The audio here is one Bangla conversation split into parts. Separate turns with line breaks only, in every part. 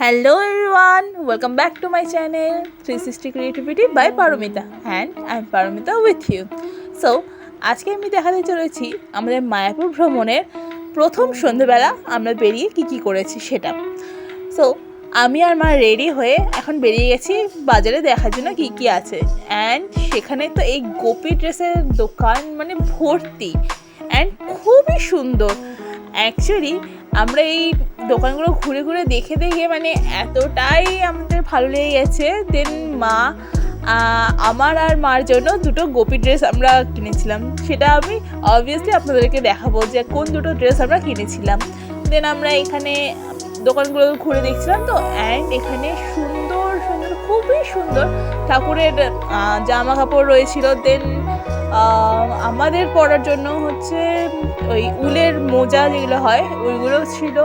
Hello everyone, welcome back to my channel 360 Creativity by Paromita and I'm Paromita with you. So, আজকে আমি দেখাতে চলেছি আমাদের মায়াপুর ভ্রমণের প্রথম সন্ধ্যাবেলা আমরা বেরিয়ে কি করেছি সেটা। সো আমি আর মা রেডি হয়ে এখন বেরিয়ে গেছি বাজারে দেখার জন্য কি আছে, অ্যান্ড সেখানে তো এই গোপী ড্রেসের দোকান মানে ভর্তি অ্যান্ড খুবই সুন্দর। অ্যাকচুয়ালি আমরা এই দোকানগুলো ঘুরে ঘুরে দেখে মানে এতটাই আমাদের ভালো লেগে গেছে। দেন আমার আর মার জন্য দুটো গোপী ড্রেস আমরা কিনেছিলাম, সেটা আমি অবভিয়াসলি আপনাদেরকে দেখাবো যে কোন দুটো ড্রেস আমরা কিনেছিলাম। দেন আমরা এখানে দোকানগুলো ঘুরে দেখছিলাম তো, অ্যান্ড এখানে সুন্দর সুন্দর খুবই সুন্দর ঠাকুরের জামা কাপড় রয়েছিল। দেন আমাদের পরার জন্য হচ্ছে ওই উলের মোজা যেগুলো হয় ওইগুলো ছিল।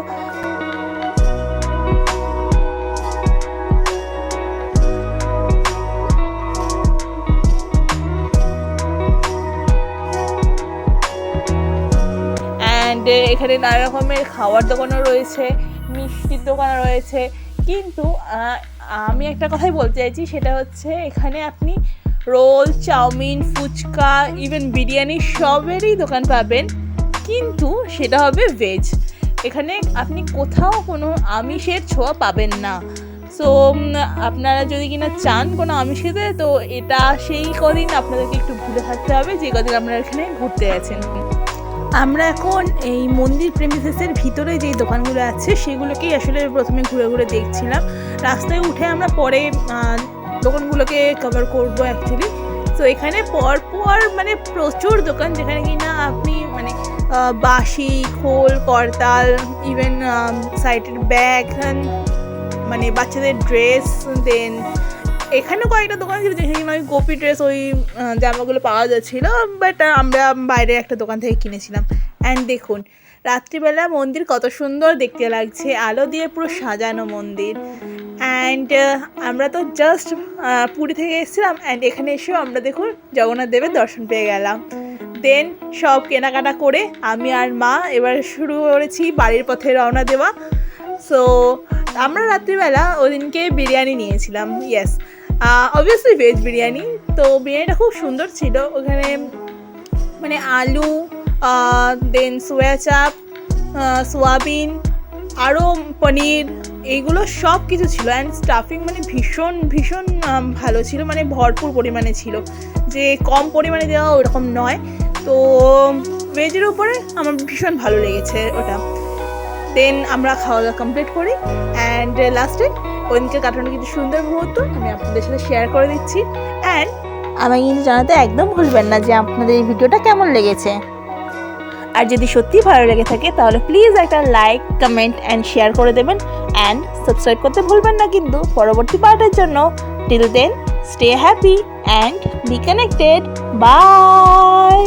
অ্যান্ড এখানে নানা রকমের খাওয়ার দোকানও রয়েছে, মিষ্টির দোকানও রয়েছে। কিন্তু আমি একটা কথাই বলতে চাইছি, সেটা হচ্ছে এখানে আপনি roll, chow mein, phuchka, even biryani সবেরই দোকান পাবেন, কিন্তু সেটা হবে ভেজ। এখানে আপনি কোথাও কোনো আমিষের ছোঁয়া পাবেন না। সো আপনারা যদি কিনা চান কোনো আমিষ খেতে, তো এটা সেই কদিন আপনাদেরকে একটু ঘুরে থাকতে হবে যে কদিন আপনারা এখানে ঘুরতে গেছেন। আমরা এখন এই মন্দির প্রেমিসেসের ভিতরে যেই দোকানগুলো আছে সেগুলোকেই আসলে প্রথমে ঘুরে ঘুরে দেখছিলাম। রাস্তায় উঠে আমরা পরে দোকানগুলোকে কভার করবো অ্যাকচুয়ালি। তো এখানে পরপর মানে প্রচুর দোকান, যেখানে কিনা আপনি মানে বাঁশি, খোল, করতাল, ইভেন সাইডের ব্যাগ, মানে বাচ্চাদের ড্রেস। দেন এখানেও কয়েকটা দোকান ছিল যেখানে কিনা ওই গোপী ড্রেস ওই জামাগুলো পাওয়া যাচ্ছিলো, বাট আমরা বাইরে একটা দোকান থেকে কিনেছিলাম। অ্যান্ড দেখুন রাত্রিবেলা মন্দির কত সুন্দর দেখতে লাগছে, আলো দিয়ে পুরো সাজানো মন্দির। অ্যান্ড আমরা তো জাস্ট পুরী থেকে এসেছিলাম, অ্যান্ড এখানে এসেও আমরা দেখুন জগন্নাথ দেবের দর্শন পেয়ে গেলাম। দেন সব কেনাকাটা করে আমি আর মা এবার শুরু করেছি বাড়ির পথে রওনা দেওয়া। সো আমরা রাত্রিবেলা ওদিনকে বিরিয়ানি নিয়েছিলাম, ইয়েস অবভিয়াসলি ভেজ বিরিয়ানি। তো বিরিয়ানিটা খুব সুন্দর ছিল, ওখানে মানে আলু, দেন সোয়া চাপ, সোয়াবিন, আরও পনির, এইগুলো সব কিছু ছিল। অ্যান্ড স্টাফিং মানে ভীষণ ভীষণ ভালো ছিল, মানে ভরপুর পরিমাণে ছিল, যে কম পরিমাণে দেওয়া ওরকম নয়। তো ভেজের উপরে আমার ভীষণ ভালো লেগেছে ওটা। দেন আমরা খাওয়া দাওয়া কমপ্লিট করি, অ্যান্ড লাস্টে ওদিনকে কাটানো কিছু সুন্দর মুহূর্ত আমি আপনাদের সাথে শেয়ার করে দিচ্ছি। অ্যান্ড
আমাকে কিন্তু জানাতে একদম ভুলবেন না যে আপনাদের এই ভিডিওটা কেমন লেগেছে।
আর যদি সত্যি ভালো লেগে থাকে তাহলে প্লিজ একটা লাইক, কমেন্ট অ্যান্ড শেয়ার করে দেবেন, অ্যান্ড সাবস্ক্রাইব করতে ভুলবেন না কিন্তু পরবর্তী পার্টের জন্য। Till then stay happy and be connected. By.